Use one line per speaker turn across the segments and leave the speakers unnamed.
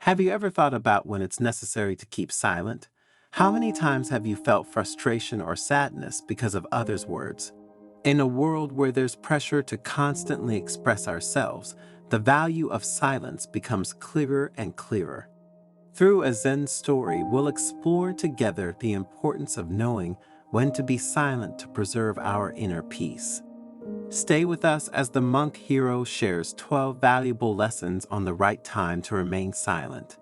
Have you ever thought about when it's necessary to keep silent? How many times have you felt frustration or sadness because of others' words? In a world where there's pressure to constantly express ourselves, the value of silence becomes clearer and clearer. Through a Zen story, we'll explore together the importance of knowing when to be silent to preserve our inner peace. Stay with us as the monk Hirō shares 12 valuable lessons on the right time to remain silent.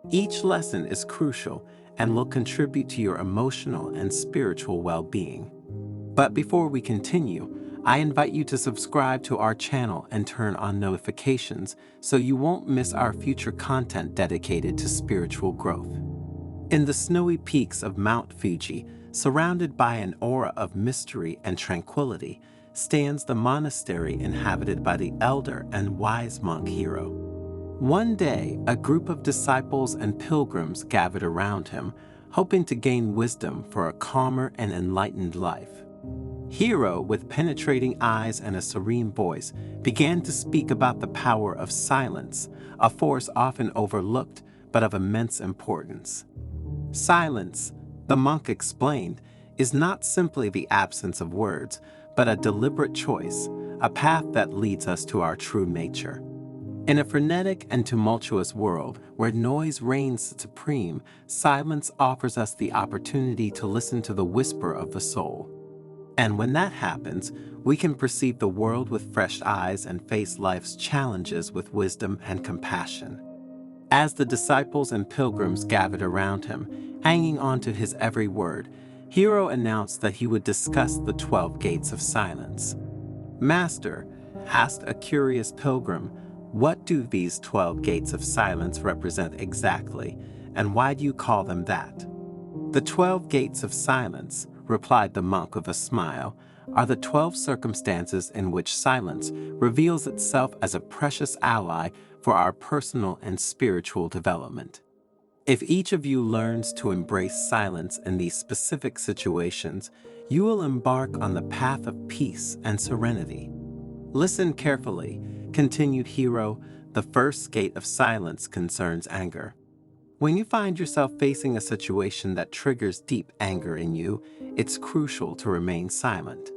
Each lesson is crucial and will contribute to your emotional and spiritual well-being. But before we continue, I invite you to subscribe to our channel and turn on notifications so you won't miss our future content dedicated to spiritual growth. In the snowy peaks of Mount Fuji, surrounded by an aura of mystery and tranquility, stands the monastery inhabited by the elder and wise monk Hirō. One day, a group of disciples and pilgrims gathered around him, hoping to gain wisdom for a calmer and enlightened life. Hirō, with penetrating eyes and a serene voice, began to speak about the power of silence, a force often overlooked but of immense importance. Silence, the monk explained, is not simply the absence of words, but a deliberate choice, a path that leads us to our true nature. In a frenetic and tumultuous world where noise reigns supreme, silence offers us the opportunity to listen to the whisper of the soul. And when that happens, we can perceive the world with fresh eyes and face life's challenges with wisdom and compassion. As the disciples and pilgrims gathered around him, hanging on to his every word, Hirō announced that he would discuss the 12 gates of silence. "Master," asked a curious pilgrim, "what do these 12 gates of silence represent exactly, and why do you call them that?" "The 12 gates of silence," replied the monk with a smile, "are the 12 circumstances in which silence reveals itself as a precious ally for our personal and spiritual development. If each of you learns to embrace silence in these specific situations, you will embark on the path of peace and serenity." "Listen carefully," continued Hirō. "The first gate of silence concerns anger. When you find yourself facing a situation that triggers deep anger in you, it's crucial to remain silent.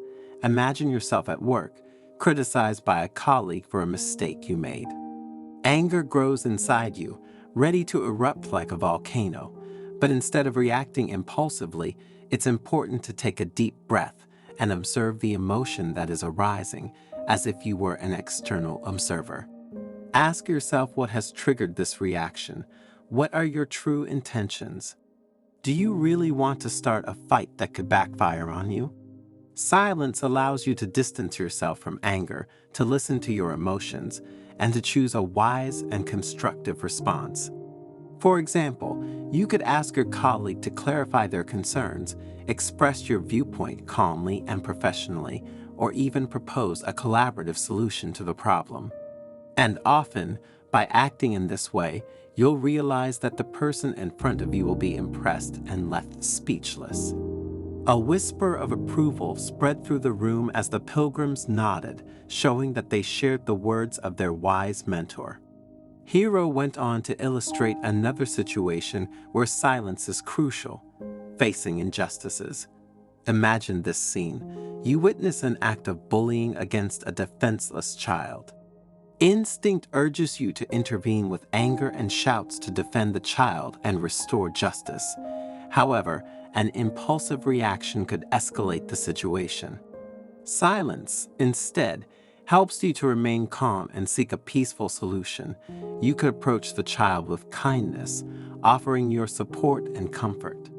Imagine yourself at work, criticized by a colleague for a mistake you made. Anger grows inside you, ready to erupt like a volcano. But instead of reacting impulsively, it's important to take a deep breath and observe the emotion that is arising, as if you were an external observer. Ask yourself what has triggered this reaction. What are your true intentions? Do you really want to start a fight that could backfire on you? Silence allows you to distance yourself from anger, to listen to your emotions, and to choose a wise and constructive response. For example, you could ask your colleague to clarify their concerns, express your viewpoint calmly and professionally, or even propose a collaborative solution to the problem. And often, by acting in this way, you'll realize that the person in front of you will be impressed and left speechless. A whisper of approval spread through the room as the pilgrims nodded, showing that they shared the words of their wise mentor. Hirō went on to illustrate another situation where silence is crucial, facing injustices. Imagine this scene. You witness an act of bullying against a defenseless child. Instinct urges you to intervene with anger and shouts to defend the child and restore justice. However, an impulsive reaction could escalate the situation. Silence, instead, helps you to remain calm and seek a peaceful solution. You could approach the child with kindness, offering your support and comfort.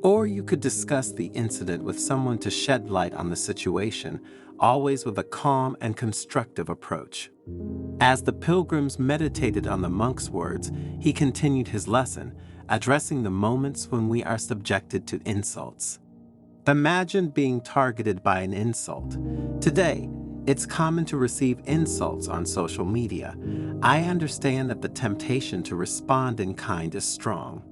Or you could discuss the incident with someone to shed light on the situation, always with a calm and constructive approach. As the pilgrims meditated on the monk's words, he continued his lesson, addressing the moments when we are subjected to insults. Imagine being targeted by an insult. Today, it's common to receive insults on social media. I understand that the temptation to respond in kind is strong.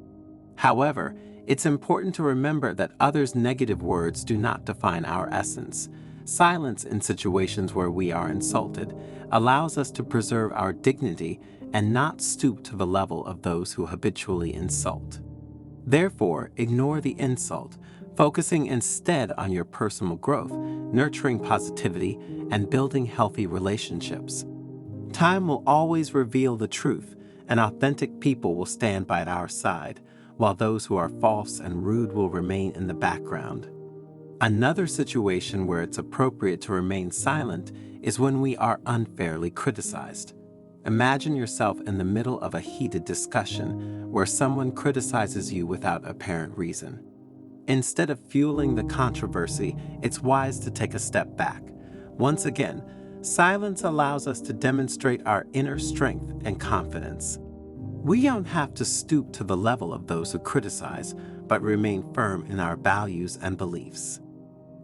However, it's important to remember that others' negative words do not define our essence. Silence in situations where we are insulted allows us to preserve our dignity and not stoop to the level of those who habitually insult. Therefore, ignore the insult, focusing instead on your personal growth, nurturing positivity, and building healthy relationships. Time will always reveal the truth, and authentic people will stand by our side, while those who are false and rude will remain in the background. Another situation where it's appropriate to remain silent is when we are unfairly criticized. Imagine yourself in the middle of a heated discussion where someone criticizes you without apparent reason. Instead of fueling the controversy, it's wise to take a step back. Once again, silence allows us to demonstrate our inner strength and confidence. We don't have to stoop to the level of those who criticize, but remain firm in our values and beliefs.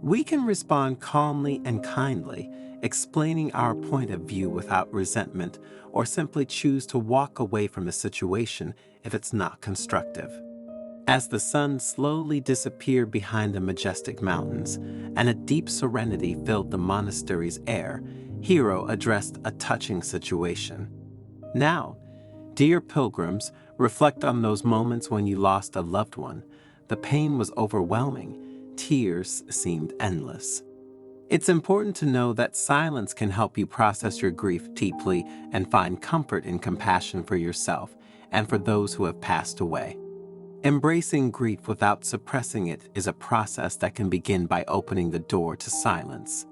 We can respond calmly and kindly, explaining our point of view without resentment, or simply choose to walk away from a situation if it's not constructive. As the sun slowly disappeared behind the majestic mountains and a deep serenity filled the monastery's air, Hirō addressed a touching situation. Now, dear pilgrims, reflect on those moments when you lost a loved one. The pain was overwhelming. Tears seemed endless. It's important to know that silence can help you process your grief deeply and find comfort in compassion for yourself and for those who have passed away. Embracing grief without suppressing it is a process that can begin by opening the door to silence.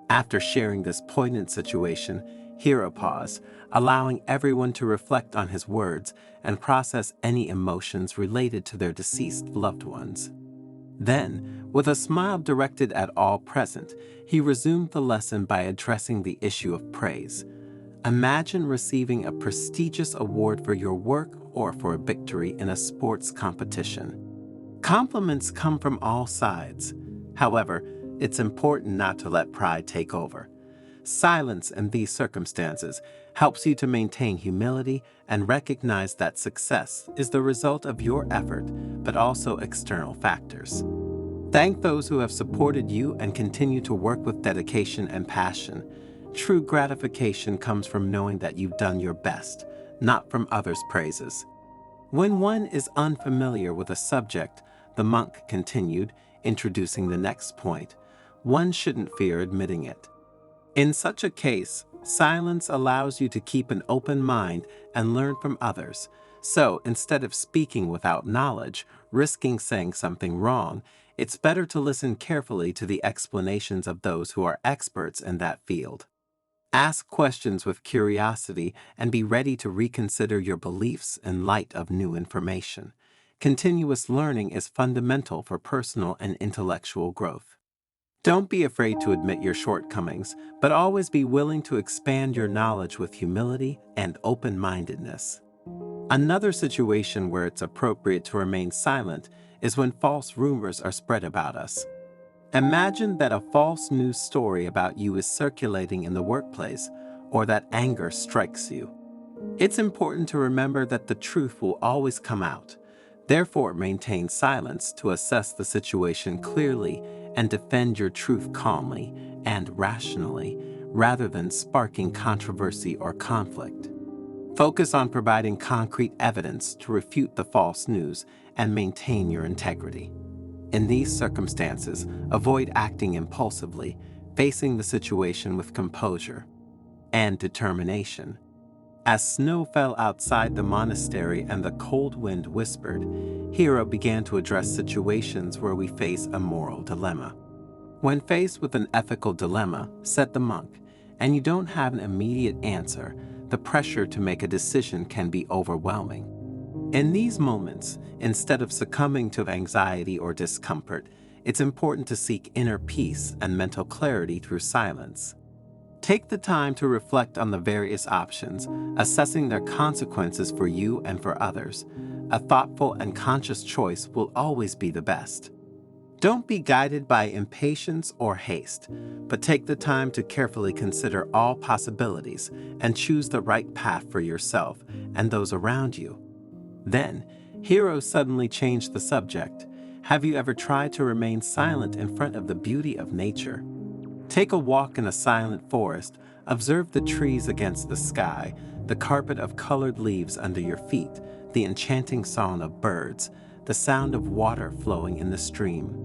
After sharing this poignant situation, Hirō paused, allowing everyone to reflect on his words and process any emotions related to their deceased loved ones. Then, with a smile directed at all present, he resumed the lesson by addressing the issue of praise. Imagine receiving a prestigious award for your work or for a victory in a sports competition. Compliments come from all sides. However, it's important not to let pride take over. Silence in these circumstances helps you to maintain humility and recognize that success is the result of your effort, but also external factors. Thank those who have supported you and continue to work with dedication and passion. True gratification comes from knowing that you've done your best, not from others' praises. When one is unfamiliar with a subject, the monk continued, introducing the next point, one shouldn't fear admitting it. In such a case, silence allows you to keep an open mind and learn from others. So, instead of speaking without knowledge, risking saying something wrong, it's better to listen carefully to the explanations of those who are experts in that field. Ask questions with curiosity and be ready to reconsider your beliefs in light of new information. Continuous learning is fundamental for personal and intellectual growth. Don't be afraid to admit your shortcomings, but always be willing to expand your knowledge with humility and open-mindedness. Another situation where it's appropriate to remain silent is when false rumors are spread about us. Imagine that a false news story about you is circulating in the workplace, or that anger strikes you. It's important to remember that the truth will always come out. Therefore, maintain silence to assess the situation clearly and defend your truth calmly and rationally, rather than sparking controversy or conflict. Focus on providing concrete evidence to refute the false news and maintain your integrity. In these circumstances, avoid acting impulsively, facing the situation with composure and determination. As snow fell outside the monastery and the cold wind whispered, Hirō began to address situations where we face a moral dilemma. When faced with an ethical dilemma, said the monk, and you don't have an immediate answer, the pressure to make a decision can be overwhelming. In these moments, instead of succumbing to anxiety or discomfort, it's important to seek inner peace and mental clarity through silence. Take the time to reflect on the various options, assessing their consequences for you and for others. A thoughtful and conscious choice will always be the best. Don't be guided by impatience or haste, but take the time to carefully consider all possibilities and choose the right path for yourself and those around you. Then, Hirō suddenly changed the subject. Have you ever tried to remain silent in front of the beauty of nature? Take a walk in a silent forest, observe the trees against the sky, the carpet of colored leaves under your feet, the enchanting song of birds, the sound of water flowing in the stream.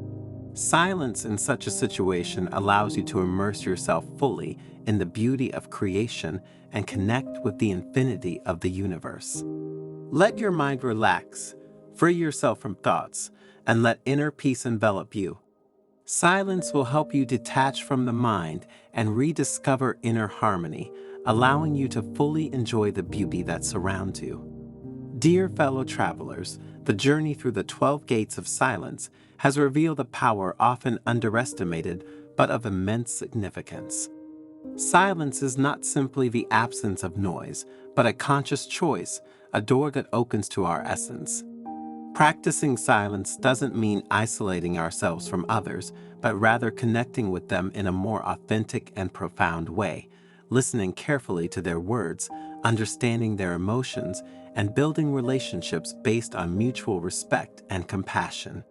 Silence in such a situation allows you to immerse yourself fully in the beauty of creation and connect with the infinity of the universe. Let your mind relax, free yourself from thoughts, and let inner peace envelop you. Silence will help you detach from the mind and rediscover inner harmony, allowing you to fully enjoy the beauty that surrounds you. Dear fellow travelers, the journey through the 12 gates of silence has revealed a power often underestimated but of immense significance. Silence is not simply the absence of noise, but a conscious choice, a door that opens to our essence. Practicing silence doesn't mean isolating ourselves from others, but rather connecting with them in a more authentic and profound way, listening carefully to their words, understanding their emotions, and building relationships based on mutual respect and compassion.